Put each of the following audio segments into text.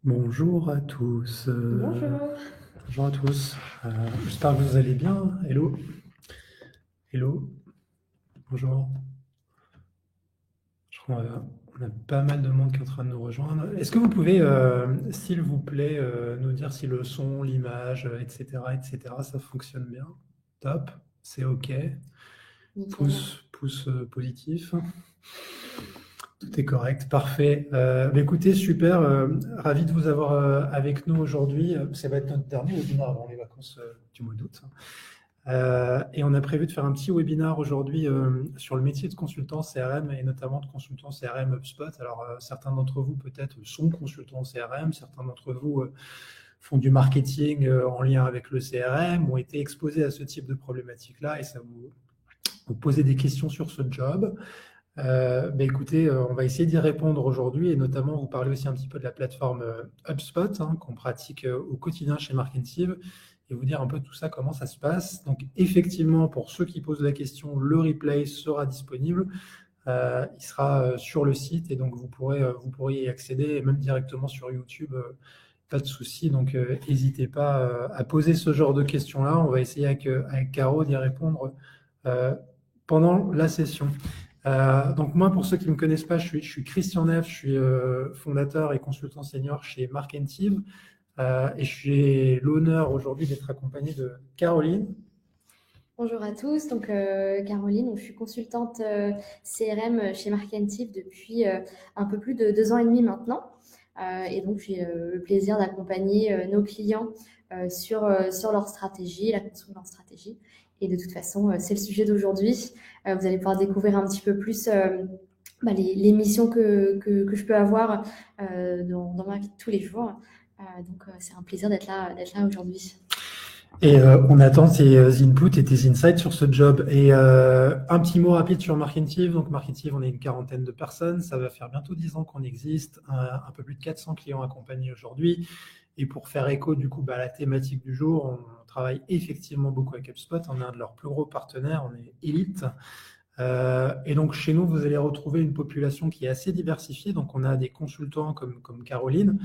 Bonjour à tous. Bonjour. Bonjour à tous. J'espère que vous allez bien. Hello. Hello. Bonjour. Je crois qu'on a pas mal de monde qui est en train de nous rejoindre. Est-ce que vous pouvez, s'il vous plaît, nous dire si le son, l'image, etc., ça fonctionne bien? Top. C'est OK. Nickel. Pouce positif. Tout est correct. Parfait. Écoutez, super. Ravi de vous avoir avec nous aujourd'hui. Ça va être notre dernier webinaire avant les vacances du mois d'août. Et on a prévu de faire un petit webinaire aujourd'hui sur le métier de consultant CRM et notamment de consultant CRM HubSpot. Alors, certains d'entre vous peut-être sont consultants CRM, certains d'entre vous font du marketing en lien avec le CRM, ont été exposés à ce type de problématique-là et ça vous posez des questions sur ce job. Écoutez, on va essayer d'y répondre aujourd'hui et notamment vous parler aussi un petit peu de la plateforme HubSpot qu'on pratique au quotidien chez Marketive et vous dire un peu tout ça, comment ça se passe. Donc effectivement, pour ceux qui posent la question, le replay sera disponible. Il sera sur le site et donc vous pourrez y accéder et même directement sur YouTube. Pas de souci, donc n'hésitez pas à poser ce genre de questions-là. On va essayer avec Caro d'y répondre euh, pendant la session. Donc moi, pour ceux qui ne me connaissent pas, je suis Christian Neff, je suis fondateur et consultant senior chez Markentive et j'ai l'honneur aujourd'hui d'être accompagné de Caroline. Bonjour à tous. Caroline, je suis consultante CRM chez Markentive depuis un peu plus de 2 ans et demi maintenant. J'ai le plaisir d'accompagner nos clients sur leur stratégie, la construction de leur stratégie. Et de toute façon, c'est le sujet d'aujourd'hui. Vous allez pouvoir découvrir un petit peu plus les missions que je peux avoir dans ma vie de tous les jours. C'est un plaisir d'être là aujourd'hui. Et on attend tes inputs et tes insights sur ce job. Et un petit mot rapide sur Marketive. Donc Marketive, on est une quarantaine de personnes. Ça va faire bientôt 10 ans qu'on existe. Un peu plus de 400 clients accompagnés aujourd'hui. Et pour faire écho du coup à la thématique du jour, on travaille effectivement beaucoup avec HubSpot. On est un de leurs plus gros partenaires. On est Elite. Et donc chez nous, vous allez retrouver une population qui est assez diversifiée. Donc on a des consultants comme Caroline,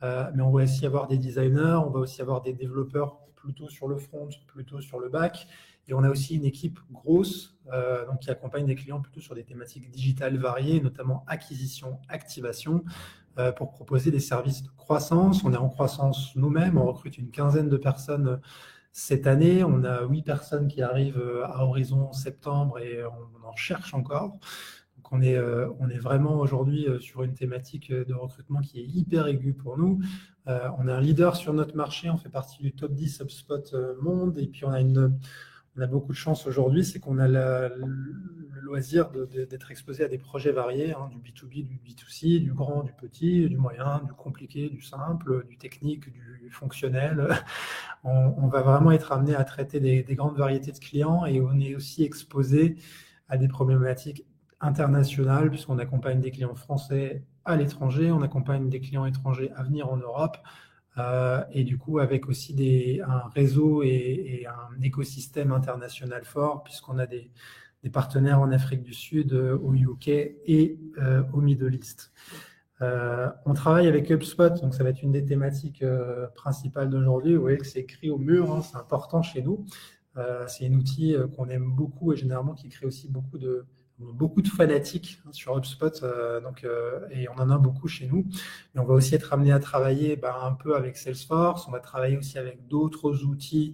mais on va aussi avoir des designers, on va aussi avoir des développeurs plutôt sur le front, plutôt sur le back. Et on a aussi une équipe grosse donc qui accompagne des clients plutôt sur des thématiques digitales variées, notamment acquisition, activation, pour proposer des services de croissance. On est en croissance nous-mêmes, on recrute une quinzaine de personnes cette année. On a 8 personnes qui arrivent à horizon septembre et on en cherche encore. Donc on est vraiment aujourd'hui sur une thématique de recrutement qui est hyper aiguë pour nous. On est un leader sur notre marché, on fait partie du top 10 HubSpot monde et puis on a beaucoup de chance aujourd'hui, c'est qu'on a le loisir d'être exposé à des projets variés, hein, du B2B, du B2C, du grand, du petit, du moyen, du compliqué, du simple, du technique, du fonctionnel. On va vraiment être amené à traiter des grandes variétés de clients et on est aussi exposé à des problématiques internationales puisqu'on accompagne des clients français à l'étranger, on accompagne des clients étrangers à venir en Europe et du coup avec aussi un réseau et un écosystème international fort puisqu'on a des partenaires en Afrique du Sud, au UK et au Middle East. On travaille avec HubSpot, donc ça va être une des thématiques principales d'aujourd'hui. Vous voyez que c'est écrit au mur, hein, c'est important chez nous. C'est un outil qu'on aime beaucoup et généralement qui crée aussi beaucoup de fanatiques hein, sur HubSpot. Et on en a beaucoup chez nous. Mais on va aussi être amené à travailler un peu avec Salesforce. On va travailler aussi avec d'autres outils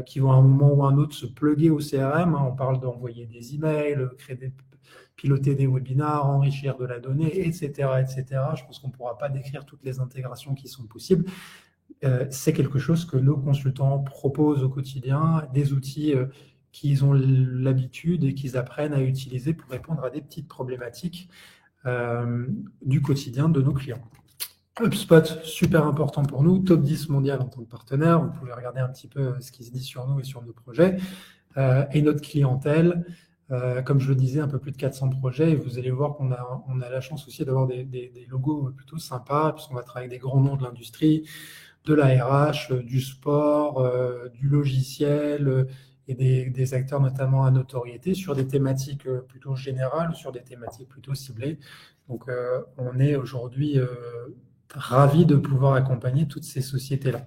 qui vont à un moment ou à un autre se plugger au CRM, hein. On parle d'envoyer des emails, piloter des webinars, enrichir de la donnée, etc., etc. Je pense qu'on ne pourra pas décrire toutes les intégrations qui sont possibles. C'est quelque chose que nos consultants proposent au quotidien, des outils qu'ils ont l'habitude et qu'ils apprennent à utiliser pour répondre à des petites problématiques du quotidien de nos clients. HubSpot, super important pour nous, top 10 mondial en tant que partenaire. Vous pouvez regarder un petit peu ce qui se dit sur nous et sur nos projets. Et notre clientèle, comme je le disais, un peu plus de 400 projets. Et vous allez voir on a la chance aussi d'avoir des logos plutôt sympas, puisqu'on va travailler avec des grands noms de l'industrie, de la RH, du sport, du logiciel et des acteurs notamment à notoriété sur des thématiques plutôt générales ou sur des thématiques plutôt ciblées. Donc on est aujourd'hui ravi de pouvoir accompagner toutes ces sociétés-là.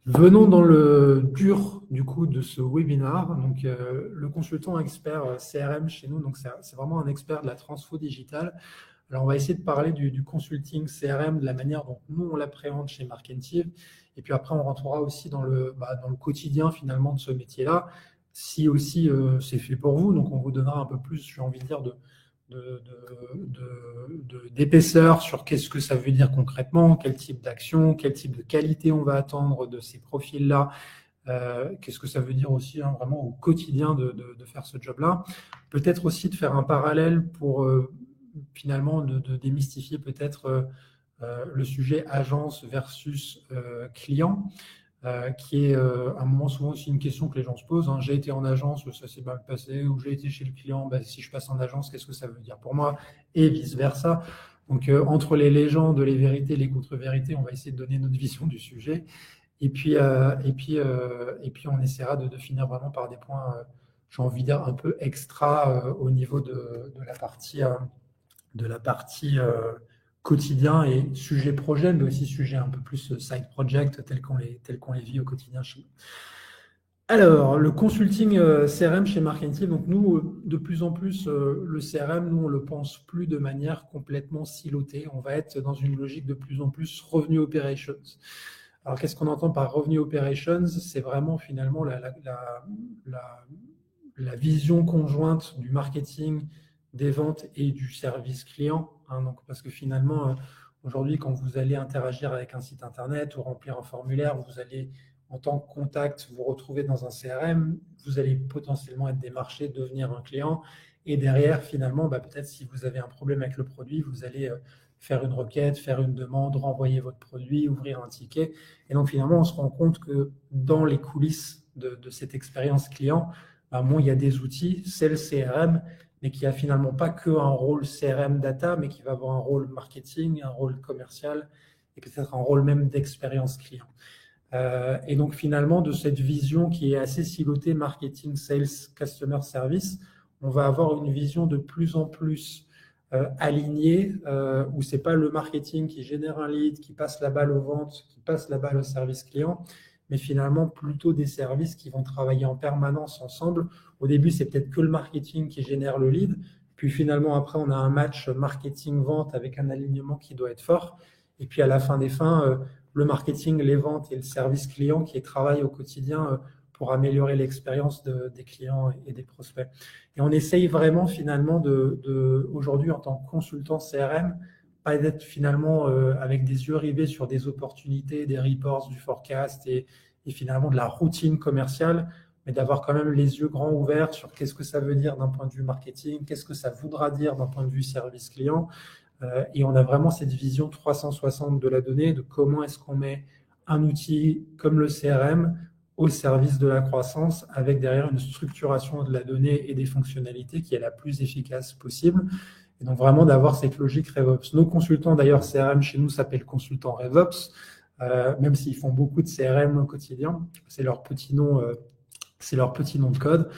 Venons dans le dur du coup de ce webinaire. Donc, le consultant expert CRM chez nous, donc c'est vraiment un expert de la transfo digitale. Alors, on va essayer de parler du consulting CRM, de la manière dont nous on l'appréhende chez Markentive. Et puis après, on rentrera aussi dans le quotidien finalement de ce métier-là, si aussi c'est fait pour vous. Donc, on vous donnera un peu plus, j'ai envie de dire, d'épaisseur sur qu'est-ce que ça veut dire concrètement, quel type d'action, quel type de qualité on va attendre de ces profils-là, qu'est-ce que ça veut dire aussi vraiment au quotidien de faire ce job-là. Peut-être aussi de faire un parallèle pour finalement de démystifier peut-être le sujet agence versus client. Qui est à un moment souvent aussi une question que les gens se posent. Hein. J'ai été en agence, ça s'est mal passé, ou j'ai été chez le client, si je passe en agence, qu'est-ce que ça veut dire pour moi, et vice-versa. Donc, entre les légendes, les vérités, les contre-vérités, on va essayer de donner notre vision du sujet. Et puis on essaiera de finir vraiment par des points, j'ai envie de dire, un peu extra au niveau de la partie quotidien et sujet projet, mais aussi sujet un peu plus side project tel qu'on les vit au quotidien chez nous. Alors, le consulting CRM chez Markentive, donc nous, de plus en plus, le CRM, nous, on le pense plus de manière complètement silotée. On va être dans une logique de plus en plus revenue operations. Alors, qu'est-ce qu'on entend par revenue operations? C'est vraiment finalement la vision conjointe du marketing, des ventes et du service client. Hein, donc, parce que finalement, aujourd'hui, quand vous allez interagir avec un site internet ou remplir un formulaire, vous allez, en tant que contact, vous retrouver dans un CRM, vous allez potentiellement être démarché, devenir un client. Et derrière, finalement, peut-être si vous avez un problème avec le produit, vous allez faire une requête, faire une demande, renvoyer votre produit, ouvrir un ticket. Et donc, finalement, on se rend compte que dans les coulisses de cette expérience client, il y a des outils, c'est le CRM, mais qui a finalement pas que un rôle CRM data, mais qui va avoir un rôle marketing, un rôle commercial et peut-être un rôle même d'expérience client. Et donc finalement, de cette vision qui est assez silotée, marketing, sales, customer service, on va avoir une vision de plus en plus alignée, où c'est pas le marketing qui génère un lead, qui passe la balle aux ventes, qui passe la balle au service client, mais finalement plutôt des services qui vont travailler en permanence ensemble. Au début, c'est peut-être que le marketing qui génère le lead, puis finalement après, on a un match marketing-vente avec un alignement qui doit être fort, et puis à la fin des fins, le marketing, les ventes et le service client qui travaillent au quotidien pour améliorer l'expérience des clients et des prospects. Et on essaye vraiment finalement aujourd'hui en tant que consultant CRM, pas d'être finalement avec des yeux rivés sur des opportunités, des reports, du forecast et finalement de la routine commerciale, mais d'avoir quand même les yeux grands ouverts sur qu'est-ce que ça veut dire d'un point de vue marketing, qu'est-ce que ça voudra dire d'un point de vue service client. Et on a vraiment cette vision 360 de la donnée, de comment est-ce qu'on met un outil comme le CRM au service de la croissance, avec derrière une structuration de la donnée et des fonctionnalités qui est la plus efficace possible. Et donc vraiment d'avoir cette logique RevOps. Nos consultants d'ailleurs CRM chez nous s'appellent consultants RevOps, même s'ils font beaucoup de CRM au quotidien. C'est leur petit nom de code.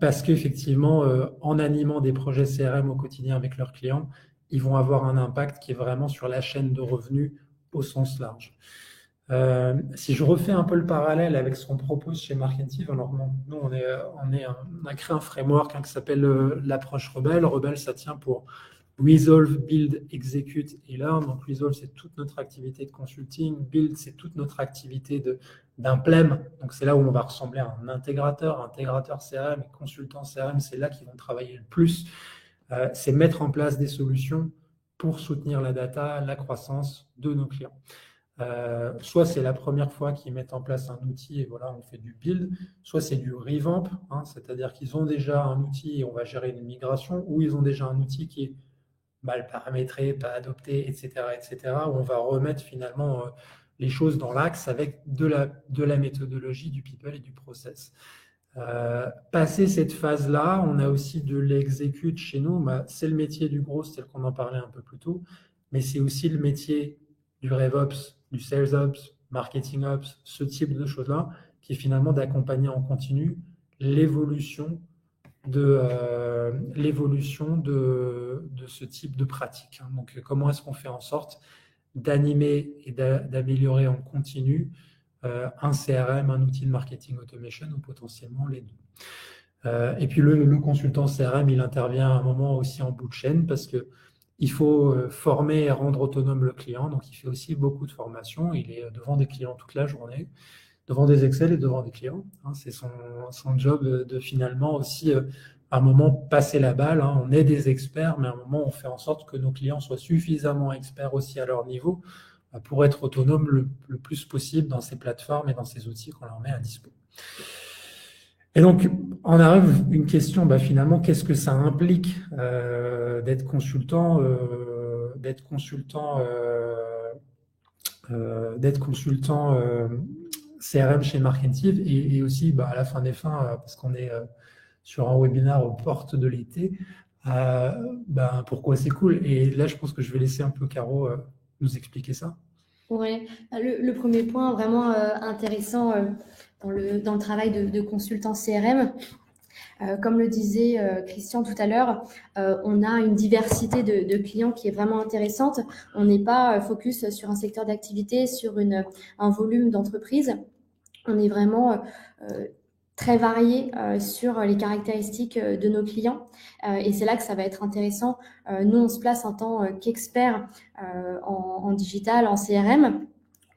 Parce qu'effectivement, en animant des projets CRM au quotidien avec leurs clients, ils vont avoir un impact qui est vraiment sur la chaîne de revenus au sens large. Si je refais un peu le parallèle avec ce qu'on propose chez Markentive, alors nous, on a créé un framework qui s'appelle l'approche Rebelle. Rebelle, ça tient pour Resolve, Build, Execute et Learn. Donc Resolve, c'est toute notre activité de consulting. Build, c'est toute notre activité d'implème. Donc c'est là où on va ressembler à un intégrateur CRM et consultant CRM, c'est là qu'ils vont travailler le plus. C'est mettre en place des solutions pour soutenir la data, la croissance de nos clients. Soit c'est la première fois qu'ils mettent en place un outil et voilà, on fait du build, soit c'est du revamp, c'est-à-dire qu'ils ont déjà un outil et on va gérer une migration, ou ils ont déjà un outil qui est mal paramétré, pas adopté, etc., où on va remettre finalement les choses dans l'axe avec de la méthodologie, du people et du process. Passé cette phase-là, on a aussi de l'exécute chez nous. C'est le métier du gros, tel qu'on en parlait un peu plus tôt, mais c'est aussi le métier du RevOps, du SalesOps, MarketingOps, ce type de choses-là, qui est finalement d'accompagner en continu l'évolution de l'évolution de ce type de pratique. Donc, comment est-ce qu'on fait en sorte d'animer et d'améliorer en continu un CRM, un outil de marketing automation ou potentiellement les deux. Et puis le consultant CRM, il intervient à un moment aussi en bout de chaîne parce que il faut former et rendre autonome le client. Donc, il fait aussi beaucoup de formation. Il est devant des clients toute la journée, devant des Excel et devant des clients. C'est son job de finalement aussi, à un moment, passer la balle. On est des experts, mais à un moment, on fait en sorte que nos clients soient suffisamment experts aussi à leur niveau pour être autonomes le plus possible dans ces plateformes et dans ces outils qu'on leur met à dispo. Et donc, on arrive à une question, finalement, qu'est-ce que ça implique d'être consultant CRM chez Marketive et aussi à la fin des fins, parce qu'on est sur un webinaire aux portes de l'été, pourquoi c'est cool. Et là, je pense que je vais laisser un peu Caro nous expliquer ça. Ouais, le premier point vraiment intéressant dans le travail de consultant CRM, comme le disait Christian tout à l'heure, on a une diversité de clients qui est vraiment intéressante. On n'est pas focus sur un secteur d'activité, sur un volume d'entreprise. On est vraiment très varié sur les caractéristiques de nos clients. Et c'est là que ça va être intéressant. Nous, on se place en tant qu'experts en digital, en CRM.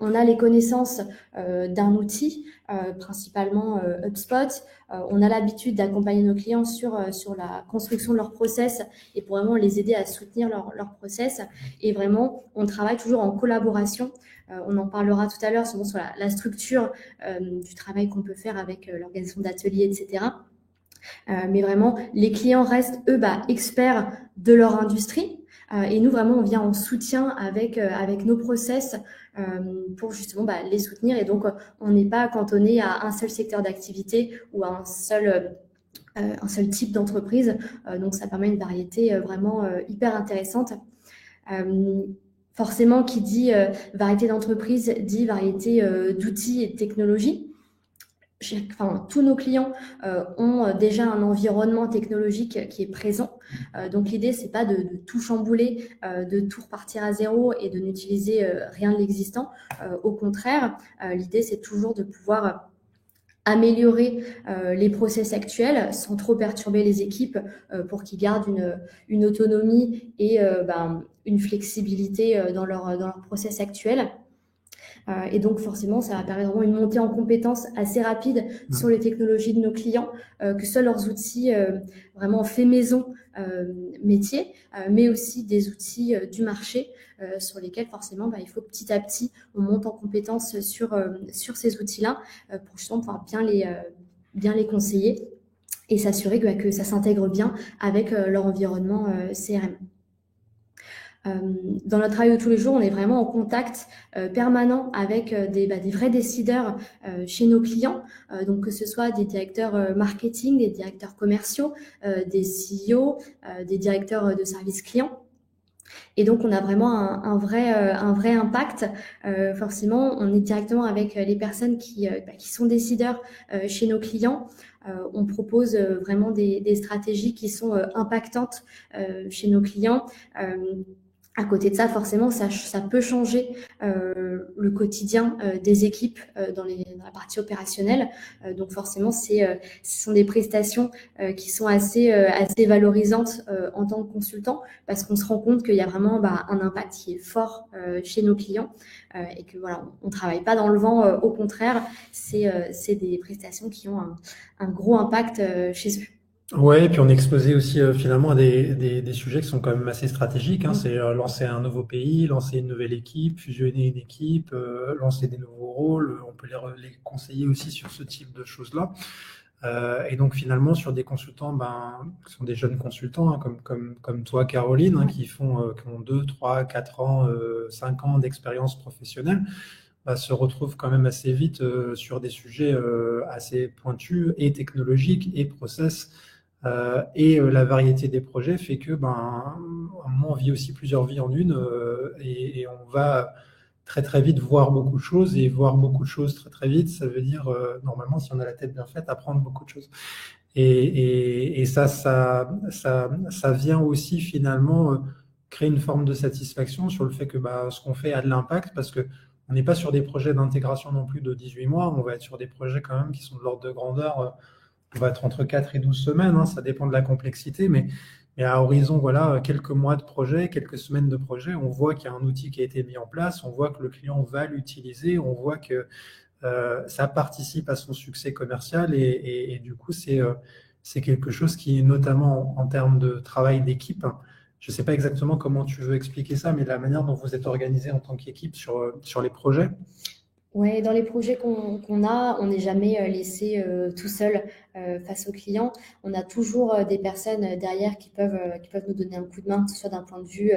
On a les connaissances d'un outil, principalement HubSpot. On a l'habitude d'accompagner nos clients sur la construction de leur process et pour vraiment les aider à soutenir leur process. Et vraiment, on travaille toujours en collaboration. On en parlera tout à l'heure sur la structure du travail qu'on peut faire avec l'organisation d'ateliers, etc. Mais vraiment, les clients restent, eux, experts de leur industrie. Et nous, vraiment, on vient en soutien avec nos process pour justement les soutenir. Et donc, on n'est pas cantonné à un seul secteur d'activité ou à un seul type d'entreprise. Donc, ça permet une variété vraiment hyper intéressante. Forcément, qui dit variété d'entreprise, dit variété d'outils et de technologies. Tous nos clients ont déjà un environnement technologique qui est présent. Donc, l'idée, c'est pas de tout chambouler, de tout repartir à zéro et de n'utiliser rien de l'existant. Au contraire, l'idée, c'est toujours de pouvoir améliorer les process actuels sans trop perturber les équipes pour qu'ils gardent une autonomie et une flexibilité dans leur process actuel. Et donc, forcément, ça va permettre vraiment une montée en compétences assez rapide sur les technologies de nos clients, que ce soit leurs outils vraiment fait maison métier, mais aussi des outils du marché sur lesquels, forcément, il faut que petit à petit, on monte en compétences sur ces outils-là pour justement pouvoir bien les conseiller et s'assurer que ça s'intègre bien avec leur environnement CRM. Dans notre travail de tous les jours, on est vraiment en contact permanent avec des vrais décideurs chez nos clients, donc que ce soit des directeurs marketing, des directeurs commerciaux, des CEO, des directeurs de services clients. Et donc, on a vraiment un vrai impact. Forcément, on est directement avec les personnes qui sont décideurs chez nos clients. On propose vraiment des stratégies qui sont impactantes chez nos clients. À côté de ça, forcément, ça peut changer le quotidien des équipes dans la partie opérationnelle. Donc forcément, ce sont des prestations qui sont assez valorisantes en tant que consultant parce qu'on se rend compte qu'il y a vraiment un impact qui est fort chez nos clients et que voilà, on travaille pas dans le vent. Au contraire, c'est des prestations qui ont un gros impact chez eux. Ouais, et puis on est exposé aussi finalement à des sujets qui sont quand même assez stratégiques. C'est lancer un nouveau pays, lancer une nouvelle équipe, fusionner une équipe, lancer des nouveaux rôles. On peut les conseiller aussi sur ce type de choses-là. Et donc finalement sur des consultants, qui sont des jeunes consultants comme toi, Caroline, qui ont 2, 3, 4 ans, 5 ans d'expérience professionnelle. Se retrouvent quand même assez vite sur des sujets assez pointus et technologiques et process. Et la variété des projets fait que à un moment, on vit aussi plusieurs vies en une et on va très très vite voir beaucoup de choses et voir beaucoup de choses très très vite, ça veut dire normalement si on a la tête bien faite apprendre beaucoup de choses. Et ça vient aussi finalement créer une forme de satisfaction sur le fait que ce qu'on fait a de l'impact parce que on n'est pas sur des projets d'intégration non plus de 18 mois, on va être sur des projets quand même qui sont de l'ordre de grandeur, on va être entre 4 et 12 semaines, hein, ça dépend de la complexité, mais à horizon, voilà, quelques mois de projet, quelques semaines de projet, on voit qu'il y a un outil qui a été mis en place, on voit que le client va l'utiliser, on voit que ça participe à son succès commercial et du coup, c'est quelque chose qui, notamment en termes de travail d'équipe, je ne sais pas exactement comment tu veux expliquer ça, mais la manière dont vous êtes organisé en tant qu'équipe sur les projets. Ouais, dans les projets qu'on a, on n'est jamais laissé tout seul face aux clients. On a toujours des personnes derrière qui peuvent nous donner un coup de main, que ce soit d'un point de vue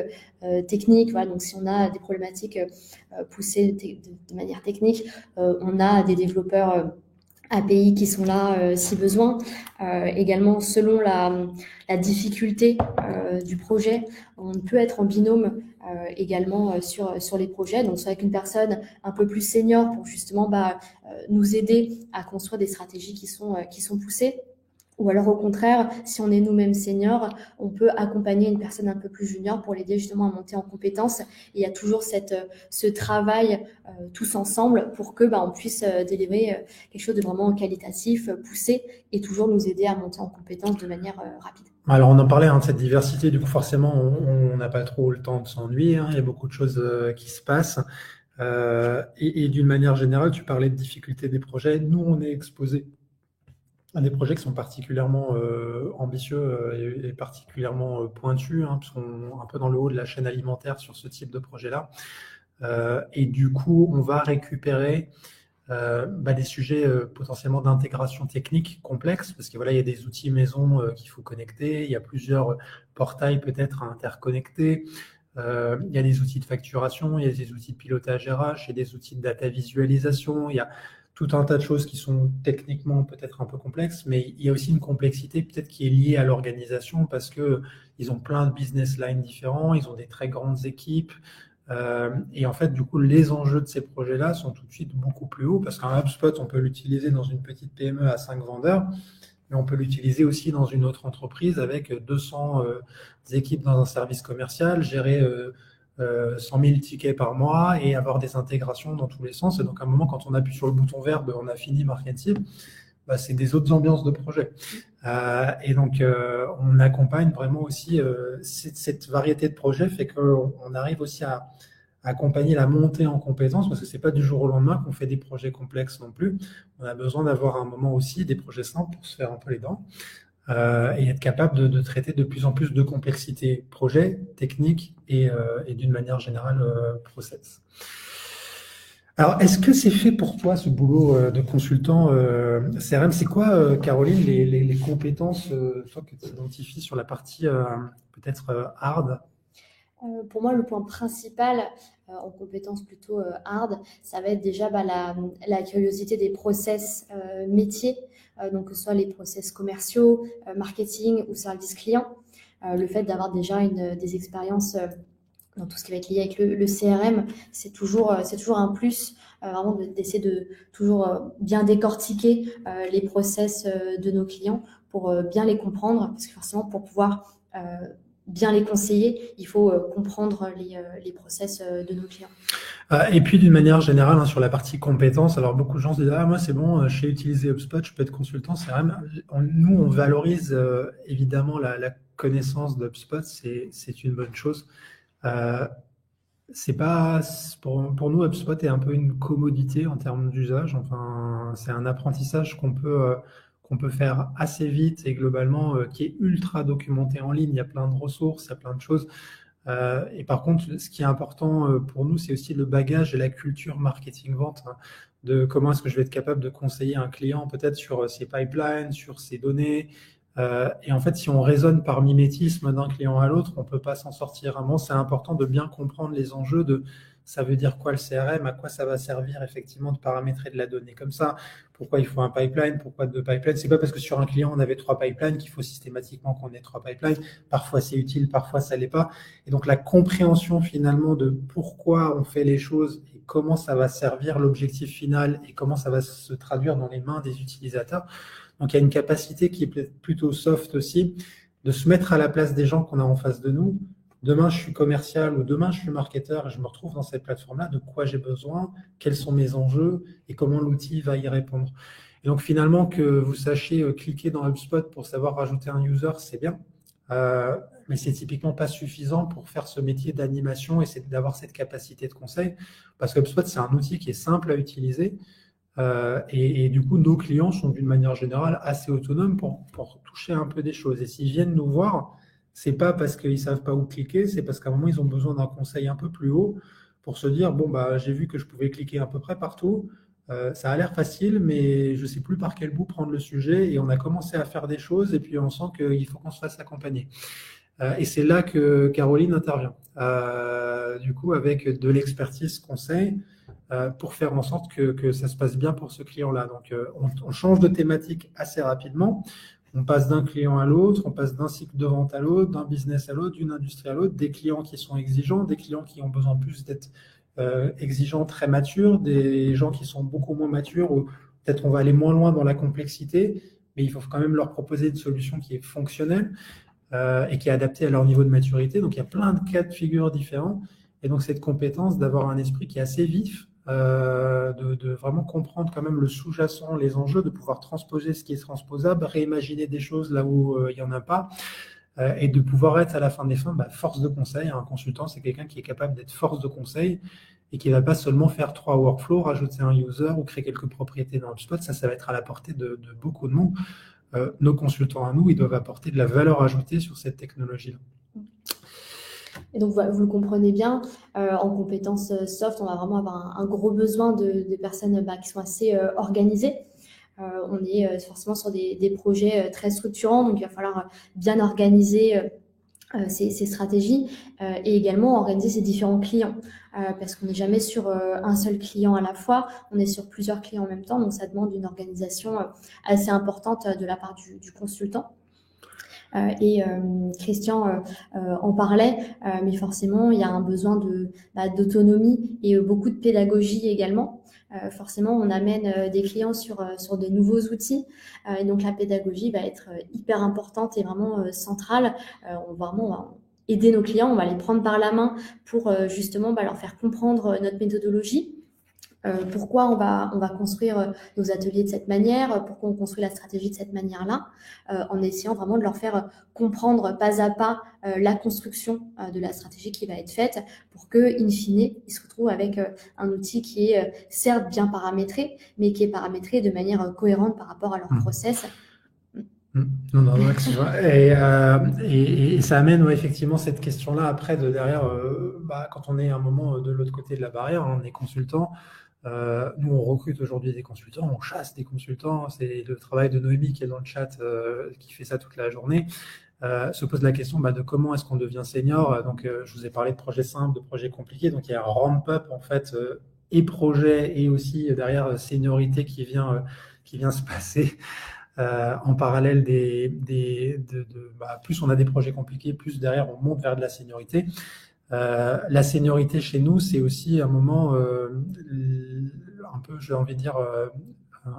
technique. Voilà, donc si on a des problématiques poussées de manière technique, on a des développeurs API qui sont là si besoin. Également, selon la difficulté du projet, on peut être en binôme également sur les projets. Donc, soit avec une personne un peu plus senior pour justement nous aider à construire des stratégies qui sont poussées. Ou alors au contraire, si on est nous-mêmes seniors, on peut accompagner une personne un peu plus junior pour l'aider justement à monter en compétences. Et il y a toujours ce travail tous ensemble pour que on puisse délivrer quelque chose de vraiment qualitatif, poussé et toujours nous aider à monter en compétences de manière rapide. Alors, on en parlait de cette diversité, du coup, forcément, on n'a pas trop le temps de s'ennuyer, hein, il y a beaucoup de choses qui se passent. Et d'une manière générale, tu parlais de difficulté des projets. Nous, on est exposé à des projets qui sont particulièrement ambitieux et particulièrement pointus, hein, parce qu'on est un peu dans le haut de la chaîne alimentaire sur ce type de projet-là. Et du coup, on va récupérer des sujets potentiellement d'intégration technique complexes, parce que voilà, il y a des outils maison qu'il faut connecter, il y a plusieurs portails peut-être à interconnecter, il y a des outils de facturation, il y a des outils de pilotage RH, il y a des outils de data visualisation, il y a tout un tas de choses qui sont techniquement peut-être un peu complexes, mais il y a aussi une complexité peut-être qui est liée à l'organisation parce que ils ont plein de business lines différents, ils ont des très grandes équipes. Et en fait, du coup, les enjeux de ces projets-là sont tout de suite beaucoup plus hauts parce qu'un HubSpot, on peut l'utiliser dans une petite PME à 5 vendeurs, mais on peut l'utiliser aussi dans une autre entreprise avec 200 équipes dans un service commercial, gérer 100 000 tickets par mois et avoir des intégrations dans tous les sens. Et donc, à un moment, quand on appuie sur le bouton vert, on a fini Marketing, c'est des autres ambiances de projet. Et donc, on accompagne vraiment aussi cette variété de projets, fait qu'on arrive aussi à accompagner la montée en compétences, parce que c'est pas du jour au lendemain qu'on fait des projets complexes non plus. On a besoin d'avoir un moment aussi des projets simples pour se faire un peu les dents et être capable de traiter de plus en plus de complexité projet, technique et d'une manière générale process. Alors, est-ce que c'est fait pour toi ce boulot de consultant CRM? C'est quoi, Caroline, les compétences toi, que tu identifies sur la partie peut-être hard? Pour moi, le point principal en compétences plutôt hard, ça va être déjà la curiosité des process métiers, donc que ce soit les process commerciaux, marketing ou service client. Le fait d'avoir déjà des expériences dans tout ce qui va être lié avec le CRM, c'est toujours un plus, vraiment d'essayer de toujours bien décortiquer les process de nos clients pour bien les comprendre, parce que forcément, pour pouvoir bien les conseiller, il faut comprendre les process de nos clients. Et puis d'une manière générale, hein, sur la partie compétences, alors beaucoup de gens se disent moi c'est bon, je sais utiliser HubSpot, je peux être consultant CRM. Nous, on valorise évidemment la connaissance d'HubSpot, c'est une bonne chose. C'est pas pour nous, HubSpot est un peu une commodité en termes d'usage. Enfin, c'est un apprentissage qu'on peut faire assez vite et globalement qui est ultra documenté en ligne. Il y a plein de ressources, il y a plein de choses. Et par contre, ce qui est important pour nous, c'est aussi le bagage et la culture marketing-vente, hein, de comment est-ce que je vais être capable de conseiller un client peut-être sur ses pipelines, sur ses données. Et en fait, si on raisonne par mimétisme d'un client à l'autre, on peut pas s'en sortir. Vraiment, c'est important de bien comprendre les enjeux de ça veut dire quoi le CRM, à quoi ça va servir effectivement de paramétrer de la donnée comme ça, pourquoi il faut un pipeline, pourquoi deux pipelines. C'est pas parce que sur un client on avait 3 pipelines qu'il faut systématiquement qu'on ait 3 pipelines. Parfois c'est utile, parfois ça l'est pas. Et donc la compréhension finalement de pourquoi on fait les choses et comment ça va servir l'objectif final et comment ça va se traduire dans les mains des utilisateurs. Donc, il y a une capacité qui est peut-être plutôt soft aussi, de se mettre à la place des gens qu'on a en face de nous. Demain, je suis commercial ou demain, je suis marketeur et je me retrouve dans cette plateforme-là. De quoi j'ai besoin? Quels sont mes enjeux? Et comment l'outil va y répondre? Et donc, finalement, que vous sachiez cliquer dans HubSpot pour savoir rajouter un user, c'est bien. Mais c'est typiquement pas suffisant pour faire ce métier d'animation et c'est d'avoir cette capacité de conseil. Parce que HubSpot, c'est un outil qui est simple à utiliser. Et du coup, nos clients sont d'une manière générale assez autonomes pour toucher un peu des choses. Et s'ils viennent nous voir, c'est pas parce qu'ils savent pas où cliquer, c'est parce qu'à un moment, ils ont besoin d'un conseil un peu plus haut pour se dire, bon, bah, j'ai vu que je pouvais cliquer à peu près partout. Ça a l'air facile, mais je sais plus par quel bout prendre le sujet. Et on a commencé à faire des choses et puis on sent qu'il faut qu'on se fasse accompagner. Et c'est là que Caroline intervient. Du coup, avec de l'expertise conseil, pour faire en sorte que ça se passe bien pour ce client-là. Donc, on change de thématique assez rapidement. On passe d'un client à l'autre, on passe d'un cycle de vente à l'autre, d'un business à l'autre, d'une industrie à l'autre, des clients qui sont exigeants, des clients qui ont besoin plus d'être exigeants, très matures, des gens qui sont beaucoup moins matures, ou peut-être on va aller moins loin dans la complexité, mais il faut quand même leur proposer une solution qui est fonctionnelle et qui est adaptée à leur niveau de maturité. Donc, il y a plein de cas de figure différents. Et donc, cette compétence d'avoir un esprit qui est assez vif, de vraiment comprendre quand même le sous-jacent, les enjeux, de pouvoir transposer ce qui est transposable, réimaginer des choses là où il n'y en a pas, et de pouvoir être à la fin des fins force de conseil. Un consultant, c'est quelqu'un qui est capable d'être force de conseil et qui ne va pas seulement faire 3 workflows, rajouter un user ou créer quelques propriétés dans HubSpot. Ça va être à la portée de beaucoup de monde. Nos consultants à nous, ils doivent apporter de la valeur ajoutée sur cette technologie-là. Et donc, vous le comprenez bien, en compétences soft, on va vraiment avoir un gros besoin de personnes qui sont assez organisées. On est forcément sur des projets très structurants, donc il va falloir bien organiser ces stratégies et également organiser ses différents clients parce qu'on n'est jamais sur un seul client à la fois, on est sur plusieurs clients en même temps, donc ça demande une organisation assez importante de la part du consultant. Et Christian en parlait, mais forcément, il y a un besoin d'autonomie et beaucoup de pédagogie également. Forcément, on amène des clients sur de nouveaux outils. Et donc, la pédagogie va être hyper importante et vraiment centrale. On va vraiment aider nos clients, on va les prendre par la main pour justement leur faire comprendre notre méthodologie. Pourquoi on va construire nos ateliers de cette manière, pourquoi on construit la stratégie de cette manière-là, en essayant vraiment de leur faire comprendre pas à pas la construction de la stratégie qui va être faite pour que, in fine, ils se retrouvent avec un outil qui est certes bien paramétré, mais qui est paramétré de manière cohérente par rapport à leur process. Non, excuse-moi. Et ça amène effectivement cette question-là après derrière, quand on est à un moment de l'autre côté de la barrière, on est consultant. Nous, on recrute aujourd'hui des consultants, on chasse des consultants. C'est le travail de Noémie qui est dans le chat, qui fait ça toute la journée. Se pose la question de comment est-ce qu'on devient senior. Donc, je vous ai parlé de projets simples, de projets compliqués. Donc, il y a un ramp-up en fait, et projet et aussi derrière seniorité qui vient se passer. En parallèle plus on a des projets compliqués, plus derrière on monte vers de la seniorité. La seniorité chez nous, c'est aussi un moment un peu, j'ai envie de dire,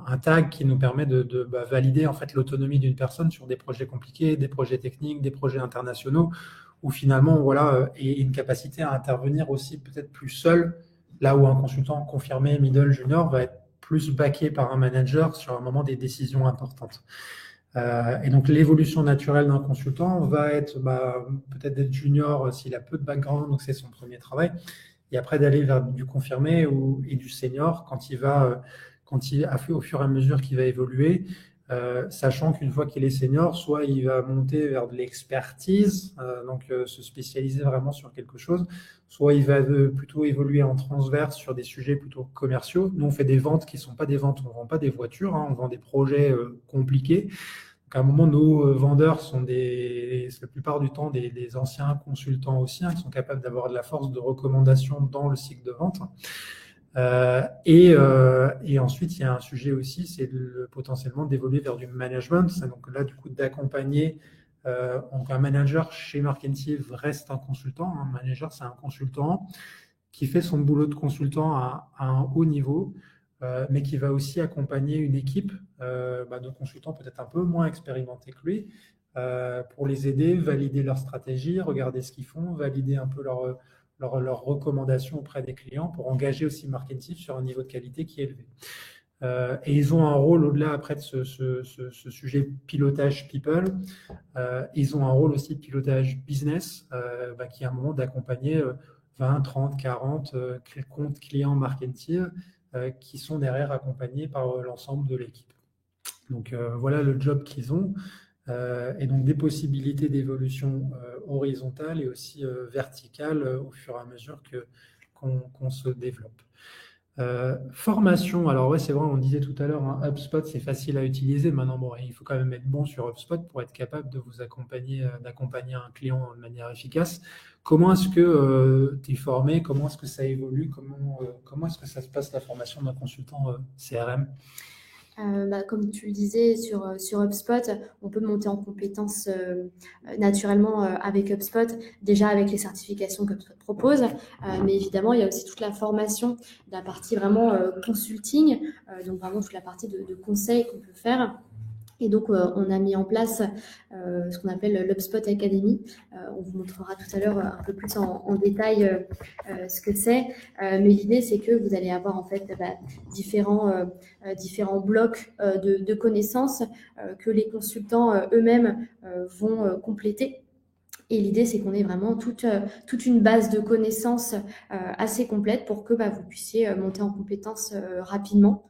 un tag qui nous permet de valider en fait l'autonomie d'une personne sur des projets compliqués, des projets techniques, des projets internationaux, où finalement, voilà, et une capacité à intervenir aussi peut-être plus seul, là où un consultant confirmé, middle, junior va être plus backé par un manager sur un moment des décisions importantes. Et donc l'évolution naturelle d'un consultant va être peut-être d'être junior s'il a peu de background, donc c'est son premier travail, et après d'aller vers du confirmé et du senior quand il a fait au fur et à mesure qu'il va évoluer, sachant qu'une fois qu'il est senior, soit il va monter vers de l'expertise, donc se spécialiser vraiment sur quelque chose, soit il va plutôt évoluer en transverse sur des sujets plutôt commerciaux. Nous, on fait des ventes qui ne sont pas des ventes, on ne vend pas des voitures, on vend des projets compliqués. Donc à un moment, nos vendeurs sont la plupart du temps des anciens consultants aussi, qui sont capables d'avoir de la force de recommandation dans le cycle de vente. Et ensuite, il y a un sujet aussi, c'est potentiellement d'évoluer vers du management. C'est donc là, du coup, d'accompagner. Donc un manager chez Markentive reste un consultant. Un manager, c'est un consultant qui fait son boulot de consultant à un haut niveau, mais qui va aussi accompagner une équipe de consultants peut-être un peu moins expérimentés que lui, pour les aider, valider leur stratégie, regarder ce qu'ils font, valider un peu leurs recommandations auprès des clients pour engager aussi Marketing sur un niveau de qualité qui est élevé. Et ils ont un rôle au-delà après de ce sujet pilotage people, ils ont un rôle aussi de pilotage business qui est un moment d'accompagner 20, 30, 40 comptes clients Marketing qui sont derrière accompagnés par l'ensemble de l'équipe. Donc voilà le job qu'ils ont. Et donc des possibilités d'évolution horizontale et aussi verticale au fur et à mesure qu'on se développe. Formation, alors ouais, c'est vrai, on disait tout à l'heure, hein, HubSpot, c'est facile à utiliser. Maintenant, bon, il faut quand même être bon sur HubSpot pour être capable de vous accompagner, d'accompagner un client de manière efficace. Comment est-ce que tu es formé? Comment est-ce que ça évolue? Comment est-ce que ça se passe la formation d'un consultant CRM? Comme tu le disais sur HubSpot, on peut monter en compétences naturellement avec HubSpot, déjà avec les certifications que HubSpot propose, mais évidemment, il y a aussi toute la formation de la partie vraiment consulting, donc vraiment toute la partie de conseil qu'on peut faire. Et donc, on a mis en place ce qu'on appelle l'HubSpot Academy. On vous montrera tout à l'heure un peu plus en détail ce que c'est. Mais l'idée, c'est que vous allez avoir en fait différents blocs de connaissances que les consultants eux-mêmes vont compléter. Et l'idée, c'est qu'on ait vraiment toute une base de connaissances assez complète pour que vous puissiez monter en compétences rapidement.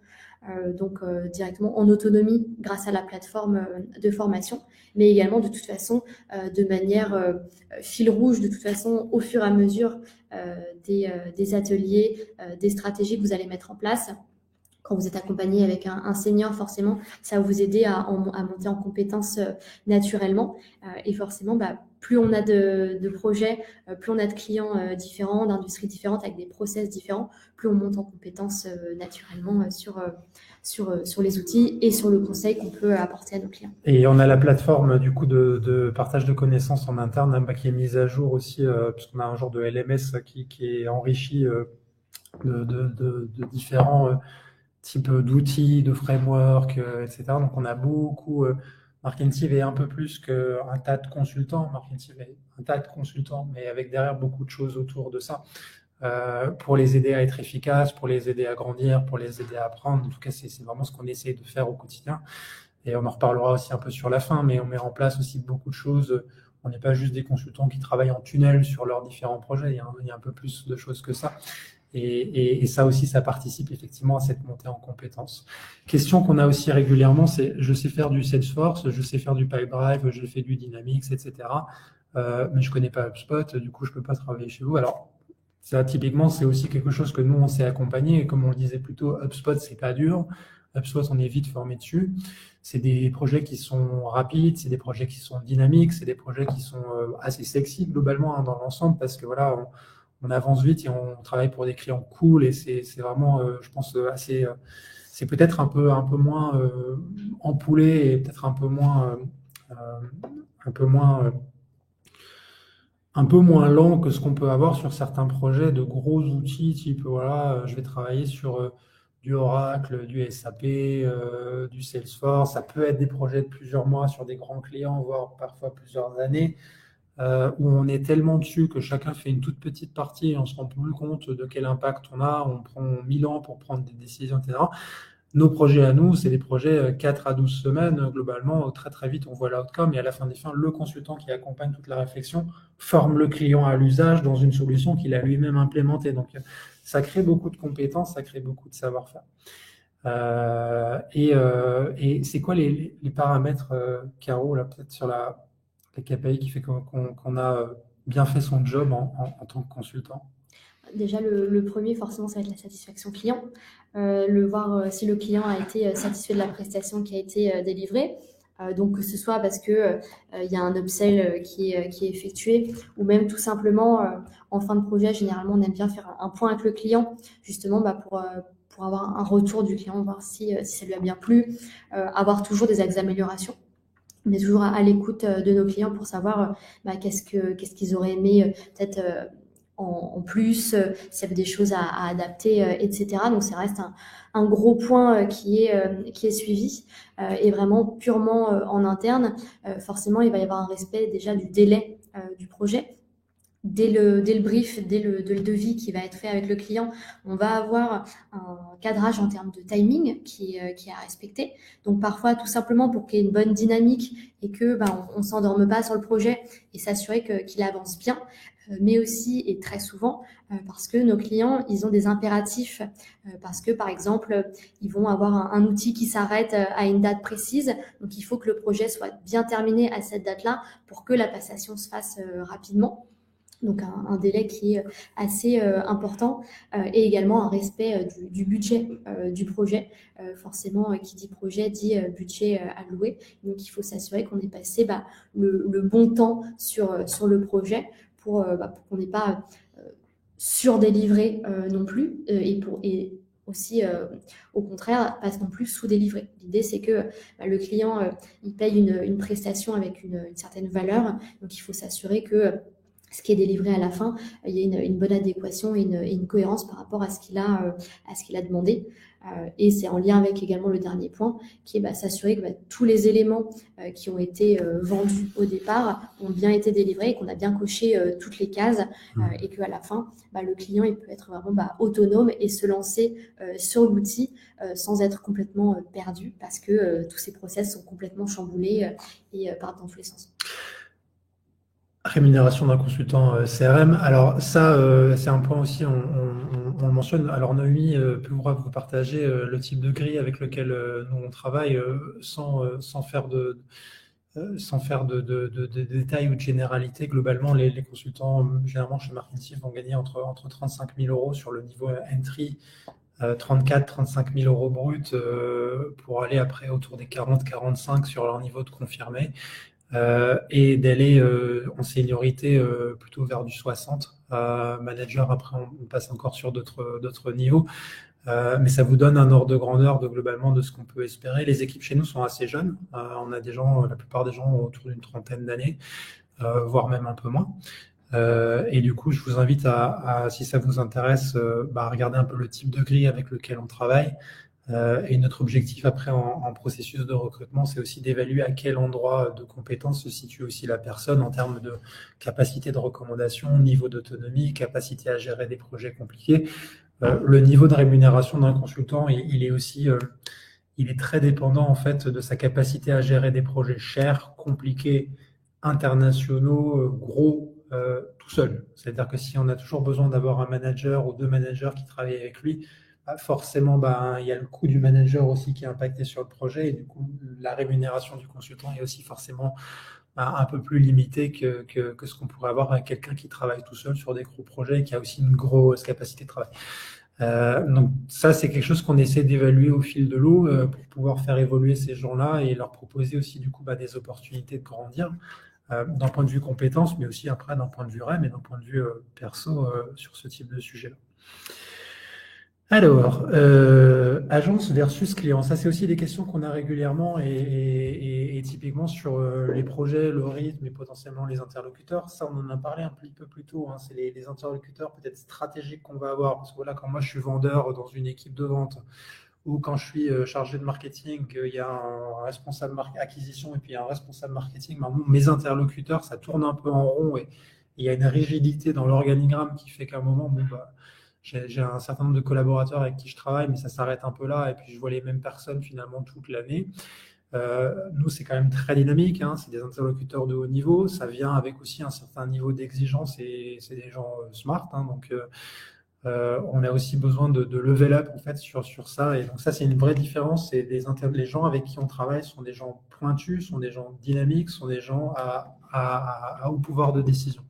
Donc directement en autonomie grâce à la plateforme de formation, mais également de toute façon de manière fil rouge, de toute façon au fur et à mesure des ateliers, des stratégies que vous allez mettre en place. Quand vous êtes accompagné avec un senior, forcément, ça va vous aider à monter en compétences naturellement. Et forcément, plus on a de projets, plus on a de clients différents, d'industries différentes, avec des process différents, plus on monte en compétences naturellement sur les outils et sur le conseil qu'on peut apporter à nos clients. Et on a la plateforme du coup de partage de connaissances en interne qui est mise à jour aussi, puisqu'on a un genre de LMS qui est enrichi de différents type d'outils, de framework, etc. Donc, on a beaucoup. Marketing est un peu plus qu'un tas de consultants. Marketing est un tas de consultants, mais avec derrière beaucoup de choses autour de ça pour les aider à être efficaces, pour les aider à grandir, pour les aider à apprendre. En tout cas, c'est vraiment ce qu'on essaie de faire au quotidien. Et on en reparlera aussi un peu sur la fin, mais on met en place aussi beaucoup de choses. On n'est pas juste des consultants qui travaillent en tunnel sur leurs différents projets. Il y a un peu plus de choses que ça. Et ça aussi, ça participe effectivement à cette montée en compétences. Question qu'on a aussi régulièrement, c'est je sais faire du Salesforce, je sais faire du Pipedrive, je fais du Dynamics, etc. Mais je connais pas HubSpot, du coup, je peux pas travailler chez vous. Alors, ça, typiquement, c'est aussi quelque chose que nous, on s'est accompagné. Et comme on le disait plus tôt, HubSpot, c'est pas dur. HubSpot, on est vite formé dessus. C'est des projets qui sont rapides, c'est des projets qui sont dynamiques, c'est des projets qui sont assez sexy globalement dans l'ensemble parce que voilà, on avance vite et on travaille pour des clients cool et c'est vraiment, je pense, assez. C'est peut-être un peu moins ampoulé et peut-être un peu moins lent que ce qu'on peut avoir sur certains projets de gros outils type voilà, je vais travailler sur du Oracle, du SAP, du Salesforce. Ça peut être des projets de plusieurs mois sur des grands clients, voire parfois plusieurs années. Où on est tellement dessus que chacun fait une toute petite partie et on se rend plus compte de quel impact on a, on prend 1000 ans pour prendre des décisions, etc. Nos projets à nous, c'est des projets 4 à 12 semaines, globalement, très très vite on voit l'outcome et à la fin des fins, le consultant qui accompagne toute la réflexion forme le client à l'usage dans une solution qu'il a lui-même implémentée. Donc ça crée beaucoup de compétences, ça crée beaucoup de savoir-faire. Et c'est quoi les paramètres, Caro, là peut-être sur la KPI qui fait qu'on a bien fait son job en tant que consultant? Déjà, le premier, forcément, ça va être la satisfaction client. Le voir si le client a été satisfait de la prestation qui a été délivrée. Donc, que ce soit parce qu'il y a un upsell qui est effectué ou même tout simplement en fin de projet, généralement, on aime bien faire un point avec le client justement pour avoir un retour du client, voir si ça lui a bien plu, avoir toujours des axes d'amélioration. On est toujours à l'écoute de nos clients pour savoir qu'est-ce qu'ils auraient aimé peut-être en plus, s'il y avait des choses à adapter, etc. Donc ça reste un gros point qui est suivi et vraiment purement en interne. Forcément, il va y avoir un respect déjà du délai du projet. Dès le brief, dès le devis qui va être fait avec le client, on va avoir un cadrage en termes de timing qui est à respecter. Donc parfois, tout simplement pour qu'il y ait une bonne dynamique et que on s'endorme pas sur le projet et s'assurer qu'il avance bien, mais aussi et très souvent parce que nos clients, ils ont des impératifs, parce que par exemple, ils vont avoir un outil qui s'arrête à une date précise. Donc il faut que le projet soit bien terminé à cette date-là pour que la passation se fasse rapidement. Donc un délai qui est assez important et également un respect du budget du projet. Forcément, qui dit projet dit budget alloué. Donc il faut s'assurer qu'on ait passé le bon temps sur le projet pour qu'on n'ait pas surdélivré non plus et aussi au contraire pas non plus sous-délivré. L'idée c'est que le client il paye une prestation avec une certaine valeur, donc il faut s'assurer que ce qui est délivré à la fin, il y a une bonne adéquation et une cohérence par rapport à ce qu'il a demandé. Et c'est en lien avec également le dernier point, qui est s'assurer que tous les éléments qui ont été vendus au départ ont bien été délivrés et qu'on a bien coché toutes les cases et qu'à la fin, le client il peut être vraiment autonome et se lancer sur l'outil sans être complètement perdu parce que tous ces process sont complètement chamboulés et partent dans tous les sens. Rémunération d'un consultant CRM. Alors ça, c'est un point aussi, on le mentionne. Alors Noémie pourra vous partager le type de grille avec lequel nous on travaille sans faire de détails ou de généralité. Globalement, les consultants, généralement chez Marketing, vont gagner entre 35 000 euros sur le niveau entry, 34-35 000 euros brut pour aller après autour des 40-45 sur leur niveau de confirmé. Et d'aller en seniorité plutôt vers du 60. Manager, après on passe encore sur d'autres niveaux. Mais ça vous donne un ordre de grandeur globalement de ce qu'on peut espérer. Les équipes chez nous sont assez jeunes. On a des gens, la plupart des gens ont autour d'une trentaine d'années, voire même un peu moins. Et du coup, je vous invite si ça vous intéresse, à regarder un peu le type de grille avec lequel on travaille. Et notre objectif après en processus de recrutement, c'est aussi d'évaluer à quel endroit de compétence se situe aussi la personne en termes de capacité de recommandation, niveau d'autonomie, capacité à gérer des projets compliqués. Le niveau de rémunération d'un consultant, il est aussi, il est très dépendant en fait de sa capacité à gérer des projets chers, compliqués, internationaux, gros, tout seul. C'est-à-dire que si on a toujours besoin d'avoir un manager ou deux managers qui travaillent avec lui, forcément, il y a le coût du manager aussi qui est impacté sur le projet et du coup, la rémunération du consultant est aussi forcément un peu plus limitée que ce qu'on pourrait avoir avec quelqu'un qui travaille tout seul sur des gros projets et qui a aussi une grosse capacité de travail. Donc ça, c'est quelque chose qu'on essaie d'évaluer au fil de l'eau pour pouvoir faire évoluer ces gens-là et leur proposer aussi du coup des opportunités de grandir d'un point de vue compétences, mais aussi après d'un point de vue REM et d'un point de vue perso sur ce type de sujet-là. Alors, agence versus client, ça c'est aussi des questions qu'on a régulièrement et typiquement sur les projets, le rythme et potentiellement les interlocuteurs. Ça, on en a parlé un petit peu plus tôt, hein, c'est les interlocuteurs peut-être stratégiques qu'on va avoir. Parce que voilà, quand moi je suis vendeur dans une équipe de vente ou quand je suis chargé de marketing, il y a un responsable acquisition et puis un responsable marketing, mes interlocuteurs, ça tourne un peu en rond et il y a une rigidité dans l'organigramme qui fait qu'à un moment, j'ai un certain nombre de collaborateurs avec qui je travaille, mais ça s'arrête un peu là, et puis je vois les mêmes personnes finalement toute l'année. Nous, c'est quand même très dynamique, hein, c'est des interlocuteurs de haut niveau, ça vient avec aussi un certain niveau d'exigence, et c'est des gens smart, hein, donc on a aussi besoin de level up en fait sur ça, et donc ça c'est une vraie différence. C'est les gens avec qui on travaille sont des gens pointus, sont des gens dynamiques, sont des gens à haut pouvoir de décision.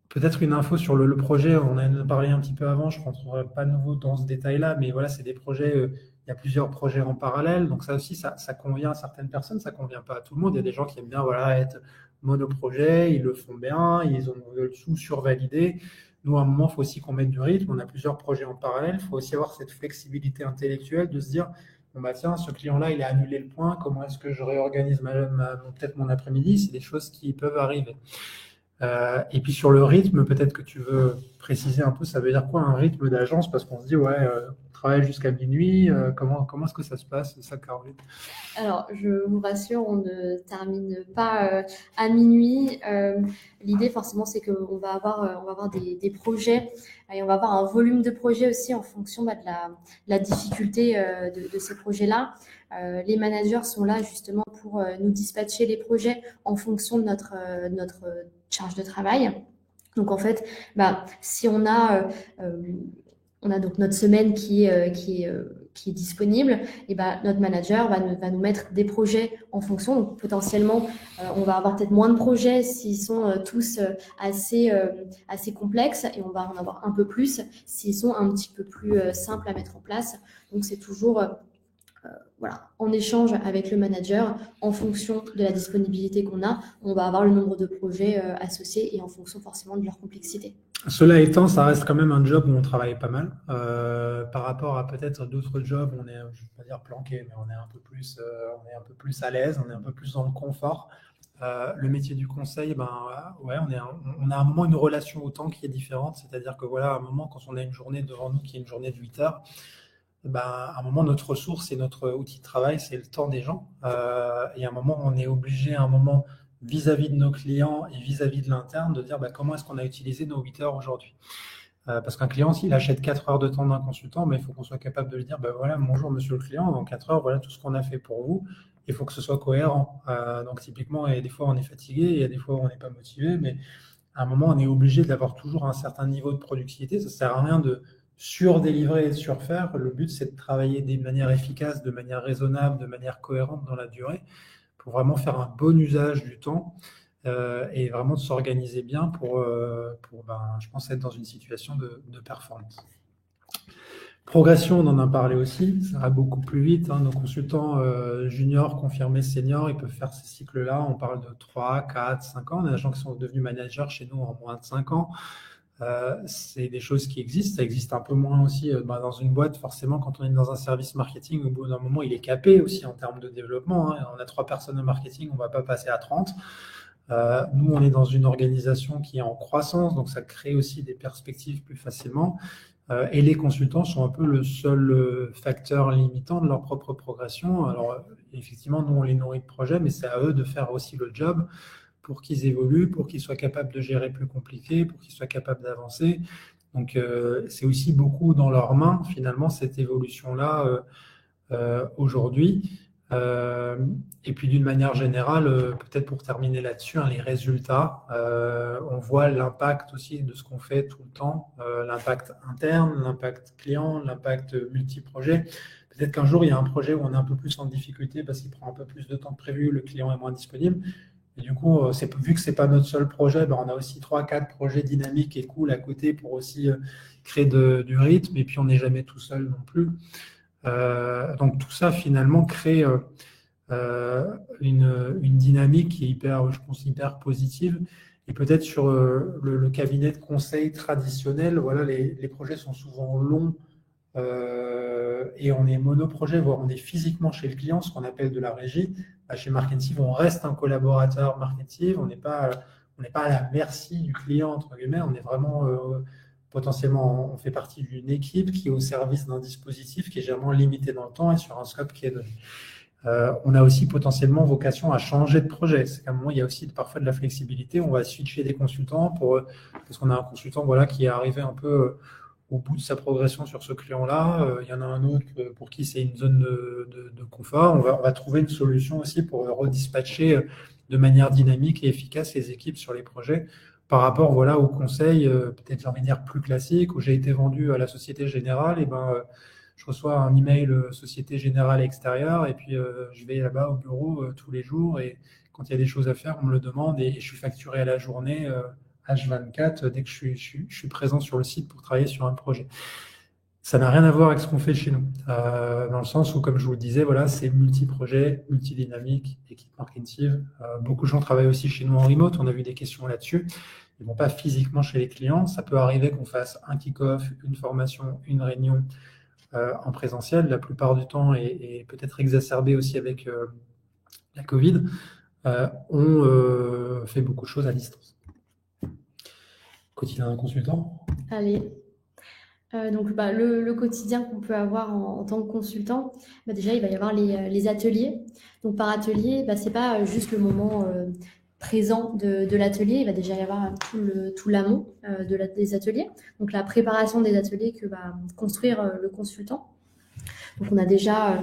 Peut-être une info sur le projet, on en a parlé un petit peu avant, je ne rentrerai pas de nouveau dans ce détail-là, mais voilà, c'est des projets, il y a plusieurs projets en parallèle, donc ça aussi, ça convient à certaines personnes, ça ne convient pas à tout le monde. Il y a des gens qui aiment bien être monoprojet, ils le font bien, ils veulent tout survalider. Nous, à un moment, il faut aussi qu'on mette du rythme, on a plusieurs projets en parallèle, il faut aussi avoir cette flexibilité intellectuelle de se dire, tiens, ce client-là, il a annulé le point, comment est-ce que je réorganise peut-être mon après-midi? C'est des choses qui peuvent arriver. Et puis sur le rythme, peut-être que tu veux préciser un peu, ça veut dire quoi un rythme d'agence? Parce qu'on se dit, ouais, on travaille jusqu'à minuit. Comment est-ce que ça se passe, ça, Caroline? Alors, je vous rassure, on ne termine pas à minuit. L'idée, forcément, c'est qu'on va avoir des projets et on va avoir un volume de projets aussi en fonction de la difficulté de ces projets-là. Les managers sont là justement pour nous dispatcher les projets en fonction de notre charge de travail. Donc, en fait, si on a donc notre semaine qui est disponible, et notre manager va nous mettre des projets en fonction. Donc, potentiellement, on va avoir peut-être moins de projets s'ils sont tous assez complexes et on va en avoir un peu plus s'ils sont un petit peu plus simples à mettre en place. Donc, c'est toujours voilà, en échange avec le manager, en fonction de la disponibilité qu'on a, on va avoir le nombre de projets associés et en fonction forcément de leur complexité. Cela étant, ça reste quand même un job où on travaille pas mal. Par rapport à peut-être d'autres jobs, on est, je ne vais pas dire planqué, mais on est un peu plus à l'aise, on est un peu plus dans le confort. Le métier du conseil, ouais, on a à un moment une relation au temps qui est différente. C'est-à-dire que voilà, à un moment, quand on a une journée devant nous qui est une journée de 8 heures, à un moment, notre ressource et notre outil de travail, c'est le temps des gens. Et à un moment, on est obligé, à un moment, vis-à-vis de nos clients et vis-à-vis de l'interne, de dire comment est-ce qu'on a utilisé nos 8 heures aujourd'hui. Parce qu'un client, s'il achète 4 heures de temps d'un consultant, il faut qu'on soit capable de lui dire, voilà, bonjour monsieur le client, en 4 heures, voilà tout ce qu'on a fait pour vous. Il faut que ce soit cohérent. Donc typiquement, il y a des fois on est fatigué, il y a des fois on n'est pas motivé, mais à un moment, on est obligé d'avoir toujours un certain niveau de productivité. Ça ne sert à rien de surdélivrer et de surfaire. Le but, c'est de travailler de manière efficace, de manière raisonnable, de manière cohérente dans la durée, pour vraiment faire un bon usage du temps et vraiment de s'organiser bien pour je pense, être dans une situation de performance. Progression, on en a parlé aussi, ça va beaucoup plus vite. Nos consultants juniors, confirmés, seniors, ils peuvent faire ces cycles-là. On parle de 3, 4, 5 ans. On a des gens qui sont devenus managers chez nous en moins de 5 ans. C'est des choses qui existent. Ça existe un peu moins aussi dans une boîte. Forcément, quand on est dans un service marketing, au bout d'un moment, il est capé aussi en termes de développement. On a 3 personnes au marketing, on ne va pas passer à 30. Nous, on est dans une organisation qui est en croissance, donc ça crée aussi des perspectives plus facilement. Et les consultants sont un peu le seul facteur limitant de leur propre progression. Alors, effectivement, nous, on les nourrit de projets, mais c'est à eux de faire aussi le job pour qu'ils évoluent, pour qu'ils soient capables de gérer plus compliqué, pour qu'ils soient capables d'avancer. Donc, c'est aussi beaucoup dans leurs mains, finalement, cette évolution-là aujourd'hui. Et puis d'une manière générale, peut-être pour terminer là-dessus, les résultats, on voit l'impact aussi de ce qu'on fait tout le temps, l'impact interne, l'impact client, l'impact multi-projet. Peut-être qu'un jour, il y a un projet où on est un peu plus en difficulté parce qu'il prend un peu plus de temps que prévu, le client est moins disponible. Et du coup, vu que ce n'est pas notre seul projet, on a aussi 3-4 projets dynamiques et cool à côté pour aussi créer du rythme. Et puis, on n'est jamais tout seul non plus. Donc tout ça finalement crée une dynamique qui est je pense, hyper positive. Et peut-être sur le cabinet de conseil traditionnel, voilà, les projets sont souvent longs et on est monoprojet, voire on est physiquement chez le client, ce qu'on appelle de la régie. Chez Marketing, on reste un collaborateur Marketing, on n'est pas à la merci du client, entre guillemets, on est vraiment potentiellement, on fait partie d'une équipe qui est au service d'un dispositif qui est généralement limité dans le temps et sur un scope qui est donné. On a aussi potentiellement vocation à changer de projet. C'est qu'à un moment, il y a aussi parfois de la flexibilité. On va switcher des consultants parce qu'on a un consultant qui est arrivé un peu au bout de sa progression sur ce client-là. Il y en a un autre pour qui c'est une zone de confort. On va trouver une solution aussi pour redispatcher de manière dynamique et efficace les équipes sur les projets par rapport au conseil, peut-être j'ai envie de dire plus classique, où j'ai été vendu à la Société Générale, et je reçois un email Société Générale extérieure, et puis je vais là-bas au bureau tous les jours, et quand il y a des choses à faire, on me le demande, et je suis facturé à la journée, H24, dès que je suis présent sur le site pour travailler sur un projet. Ça n'a rien à voir avec ce qu'on fait chez nous, dans le sens où, comme je vous le disais, c'est multi-projet, multidynamique, équipe marketing. Beaucoup de gens travaillent aussi chez nous en remote, on a vu des questions là-dessus. Ils ne vont pas physiquement chez les clients. Ça peut arriver qu'on fasse un kick-off, une formation, une réunion en présentiel, la plupart du temps, et peut-être exacerbé aussi avec la Covid. On fait beaucoup de choses à distance. Quotidien d'un consultant. Allez. Donc le quotidien qu'on peut avoir en tant que consultant, déjà il va y avoir les ateliers. Donc par atelier, c'est pas juste le moment présent de l'atelier, il va déjà y avoir tout l'amont des ateliers. Donc la préparation des ateliers que va construire le consultant. Donc on a déjà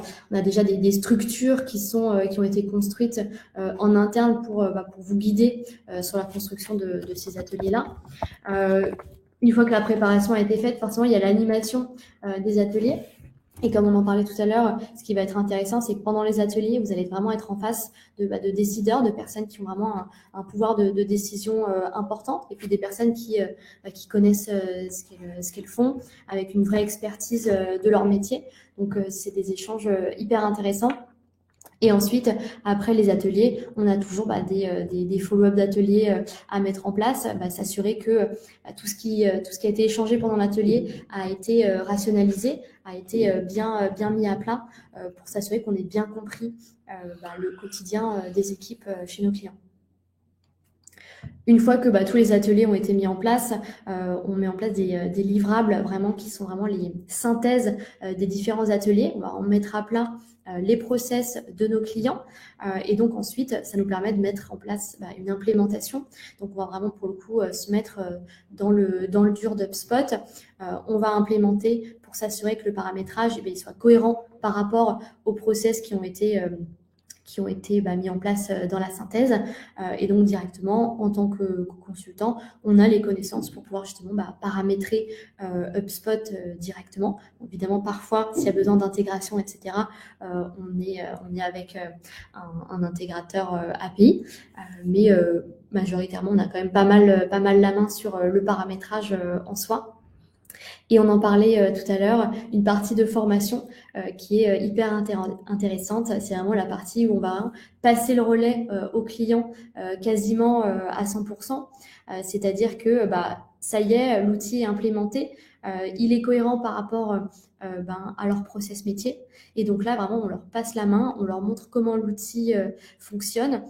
des structures qui ont été construites en interne pour vous guider sur la construction de ces ateliers-là. Une fois que la préparation a été faite, forcément, il y a l'animation des ateliers. Et comme on en parlait tout à l'heure, ce qui va être intéressant, c'est que pendant les ateliers, vous allez vraiment être en face de décideurs, de personnes qui ont vraiment un pouvoir de décision important, et puis des personnes qui connaissent ce qu'elles font, avec une vraie expertise de leur métier. Donc, c'est des échanges hyper intéressants. Et ensuite, après les ateliers, on a toujours des follow-up d'ateliers à mettre en place, s'assurer que tout ce qui a été échangé pendant l'atelier a été rationalisé, a été bien mis à plat pour s'assurer qu'on ait bien compris le quotidien des équipes chez nos clients. Une fois que tous les ateliers ont été mis en place, on met en place des livrables vraiment qui sont vraiment les synthèses des différents ateliers. On va en mettre à plat les process de nos clients et donc ensuite ça nous permet de mettre en place une implémentation. Donc on va vraiment pour le coup se mettre dans le dur d'HubSpot. On va implémenter pour s'assurer que le paramétrage il soit cohérent par rapport aux process qui ont été mis en place dans la synthèse. Et donc, directement, en tant que consultant, on a les connaissances pour pouvoir justement paramétrer HubSpot directement. Évidemment, parfois, s'il y a besoin d'intégration, etc., on est avec un intégrateur API. Mais majoritairement, on a quand même pas mal la main sur le paramétrage en soi. Et on en parlait tout à l'heure, une partie de formation qui est hyper intéressante. C'est vraiment la partie où on va passer le relais au client quasiment à 100%. C'est-à-dire que ça y est, l'outil est implémenté, il est cohérent par rapport à leur process métier. Et donc là, vraiment, on leur passe la main, on leur montre comment l'outil fonctionne.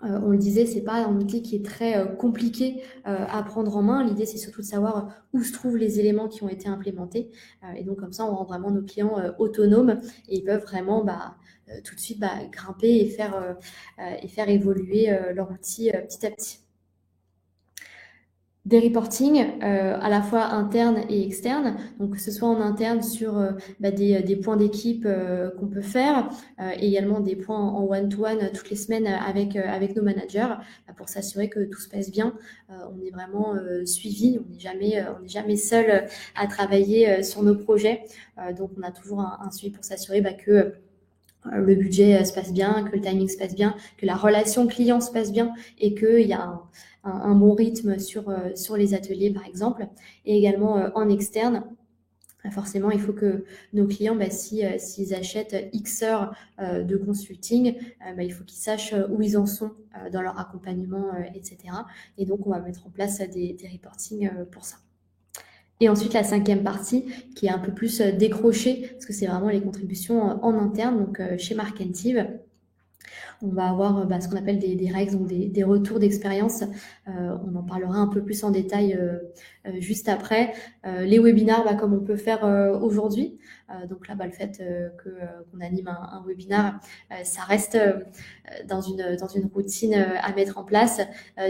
On le disait, c'est pas un outil qui est très compliqué à prendre en main. L'idée, c'est surtout de savoir où se trouvent les éléments qui ont été implémentés. Et donc, comme ça, on rend vraiment nos clients autonomes et ils peuvent vraiment tout de suite grimper et faire évoluer leur outil petit à petit. Des reportings à la fois internes et externes, donc que ce soit en interne sur des points d'équipe qu'on peut faire, et également des points en one-to-one toutes les semaines avec nos managers pour s'assurer que tout se passe bien. On est vraiment suivi, on n'est jamais seul à travailler sur nos projets, donc on a toujours un suivi pour s'assurer que le budget se passe bien, que le timing se passe bien, que la relation client se passe bien et qu'il y a un bon rythme sur les ateliers, par exemple. Et également en externe, forcément, il faut que nos clients, s'ils achètent X heures de consulting, il faut qu'ils sachent où ils en sont dans leur accompagnement, etc. Et donc, on va mettre en place des reportings pour ça. Et ensuite, la cinquième partie, qui est un peu plus décrochée, parce que c'est vraiment les contributions en interne, donc chez Markentive. On va avoir ce qu'on appelle des règles, donc des retours d'expérience. On en parlera un peu plus en détail juste après. Les webinars, comme on peut faire aujourd'hui. Donc là, le fait qu'on anime un webinar, ça reste dans une routine à mettre en place.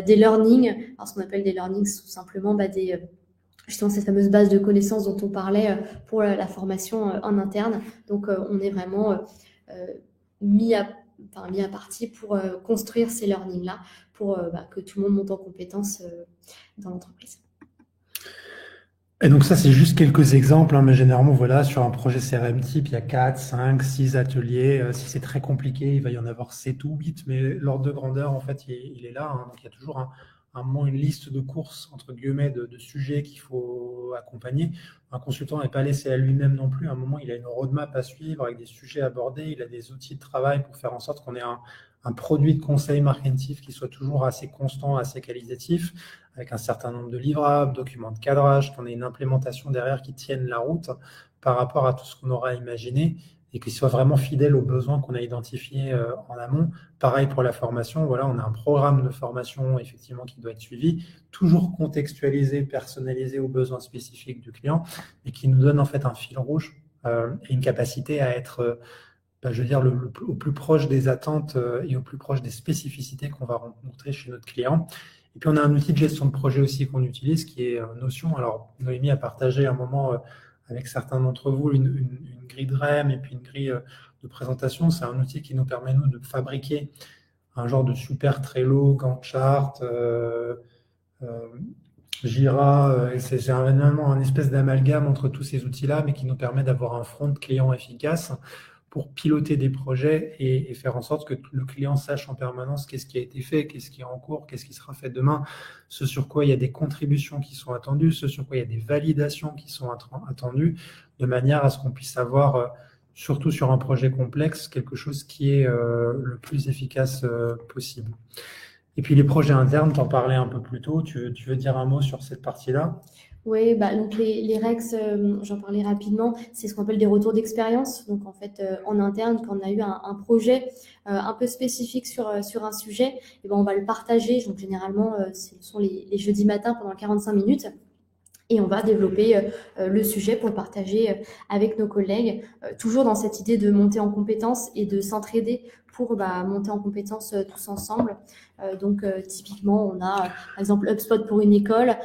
Des learnings, alors ce qu'on appelle des learnings, c'est tout simplement justement cette fameuse base de connaissances dont on parlait pour la formation en interne. Donc, on est vraiment mis à partie pour construire ces learnings-là, pour que tout le monde monte en compétences dans l'entreprise. Et donc ça, c'est juste quelques exemples, mais généralement, voilà, sur un projet CRM type, il y a 4, 5, 6 ateliers. Si c'est très compliqué, il va y en avoir 7 ou 8, mais l'ordre de grandeur, en fait, il est là. Donc, il y a toujours un moment une liste de courses, entre guillemets, de sujets qu'il faut accompagner. Un consultant n'est pas laissé à lui-même non plus. À un moment, il a une roadmap à suivre avec des sujets abordés. Il a des outils de travail pour faire en sorte qu'on ait un produit de conseil marketing qui soit toujours assez constant, assez qualitatif, avec un certain nombre de livrables, documents de cadrage, qu'on ait une implémentation derrière qui tienne la route par rapport à tout ce qu'on aura imaginé. et qu'ils soient vraiment fidèles aux besoins qu'on a identifiés en amont. Pareil pour la formation, voilà, on a un programme de formation effectivement qui doit être suivi, toujours contextualisé, personnalisé aux besoins spécifiques du client, et qui nous donne en fait un fil rouge et une capacité à être, je veux dire, au plus proche des attentes et au plus proche des spécificités qu'on va rencontrer chez notre client. Et puis on a un outil de gestion de projet aussi qu'on utilise qui est Notion. Alors Noémie a partagé un moment avec certains d'entre vous une grille de REM et puis une grille de présentation. C'est un outil qui nous permet, nous, de fabriquer un genre de super Trello, Gantt chart, euh, Jira. C'est finalement un espèce d'amalgame entre tous ces outils-là, mais qui nous permet d'avoir un front client efficace pour piloter des projets et faire en sorte que le client sache en permanence qu'est-ce qui a été fait, qu'est-ce qui est en cours, qu'est-ce qui sera fait demain, ce sur quoi il y a des contributions qui sont attendues, ce sur quoi il y a des validations qui sont attendues, de manière à ce qu'on puisse avoir, surtout sur un projet complexe, quelque chose qui est le plus efficace possible. Et puis les projets internes, t'en parlais un peu plus tôt, tu veux dire un mot sur cette partie-là? Oui, bah, donc les REX, j'en parlais rapidement, c'est ce qu'on appelle des retours d'expérience. Donc en fait, en interne, quand on a eu un projet un peu spécifique sur un sujet, et ben, on va le partager. Donc généralement, ce sont les jeudis matins pendant 45 minutes. Et on va développer le sujet pour le partager avec nos collègues, toujours dans cette idée de monter en compétences et de s'entraider pour monter en compétences tous ensemble. Donc typiquement, on a par exemple HubSpot pour une école,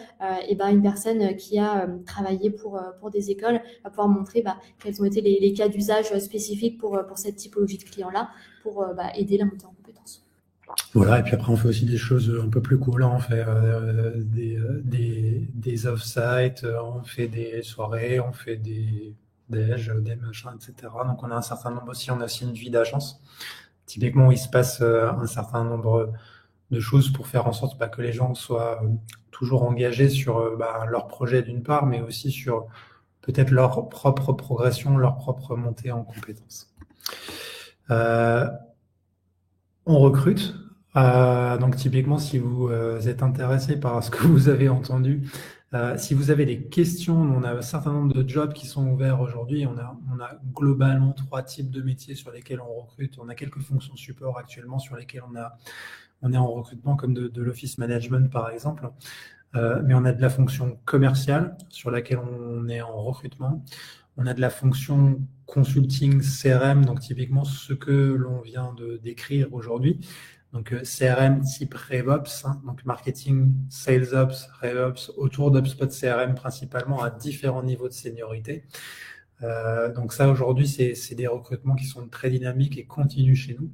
et ben une personne qui a travaillé pour des écoles va pouvoir montrer quels ont été les cas d'usage spécifiques pour cette typologie de clients-là, pour aider la montée en compétences. Voilà, et puis après, on fait aussi des choses un peu plus cool, hein. On fait des off-site, on fait des soirées, on fait des déj, des machins, etc. Donc, on a un certain nombre aussi, on a aussi une vie d'agence. Typiquement, il se passe un certain nombre de choses pour faire en sorte que les gens soient toujours engagés sur leur projet d'une part, mais aussi sur peut-être leur propre progression, leur propre montée en compétences. On recrute. Donc typiquement, si vous êtes intéressé par ce que vous avez entendu, si vous avez des questions, on a un certain nombre de jobs qui sont ouverts aujourd'hui. On a globalement 3 types de métiers sur lesquels on recrute. On a quelques fonctions support actuellement sur lesquelles on est en recrutement, comme de l'office management par exemple. Mais on a de la fonction commerciale sur laquelle on est en recrutement. On a de la fonction consulting CRM, donc typiquement ce que l'on vient de décrire aujourd'hui. Donc CRM type RevOps, hein, donc marketing, SalesOps, RevOps, autour d'HubSpot CRM principalement à différents niveaux de seniorité. Donc ça aujourd'hui c'est des recrutements qui sont très dynamiques et continus chez nous.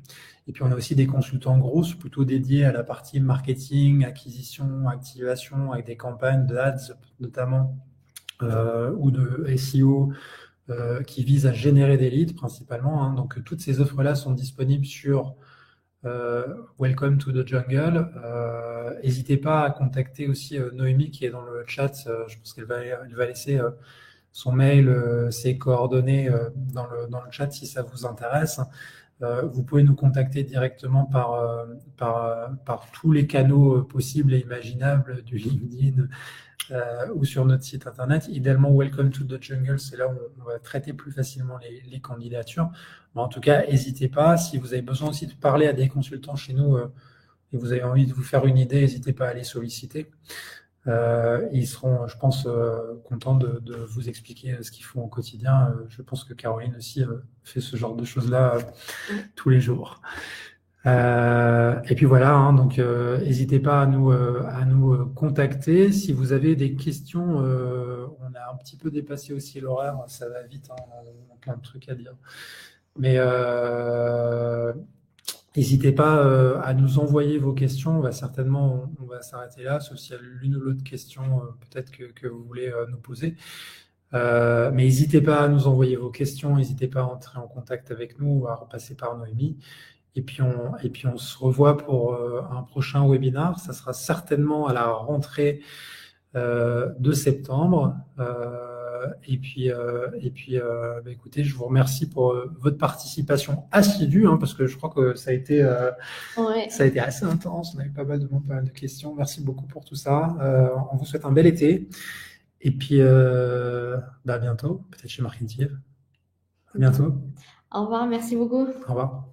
Et puis on a aussi des consultants grosses plutôt dédiés à la partie marketing, acquisition, activation avec des campagnes de ads notamment ou de SEO qui visent à générer des leads principalement, hein. Donc toutes ces offres-là sont disponibles sur Welcome to the Jungle. N'hésitez pas à contacter aussi Noémie qui est dans le chat. Je pense qu'elle va laisser son mail, ses coordonnées dans le chat si ça vous intéresse. Vous pouvez nous contacter directement par tous les canaux possibles et imaginables du LinkedIn ou sur notre site internet. Idéalement, Welcome to the Jungle, c'est là où on va traiter plus facilement les candidatures. Mais en tout cas, n'hésitez pas. Si vous avez besoin aussi de parler à des consultants chez nous et vous avez envie de vous faire une idée, n'hésitez pas à les solliciter. Ils seront, je pense, contents de vous expliquer ce qu'ils font au quotidien. Je pense que Caroline aussi fait ce genre de choses-là tous les jours. Et puis voilà, hein, donc n'hésitez pas à nous contacter. Si vous avez des questions, on a un petit peu dépassé aussi l'horaire, ça va vite, hein, on a plein de trucs à dire. Mais n'hésitez pas à nous envoyer vos questions. On va s'arrêter là, sauf s'il y a l'une ou l'autre question peut-être que vous voulez nous poser. Mais n'hésitez pas à nous envoyer vos questions, n'hésitez pas à entrer en contact avec nous ou à repasser par Noémie. Et puis on se revoit pour un prochain webinar. Ça sera certainement à la rentrée de septembre. Écoutez, je vous remercie pour votre participation assidue, hein, parce que je crois que ça a été assez intense. On avait pas mal de questions. Merci beaucoup pour tout ça. On vous souhaite un bel été. Et puis, à bientôt, peut-être chez Marketing. À bientôt. Au revoir, merci beaucoup. Au revoir.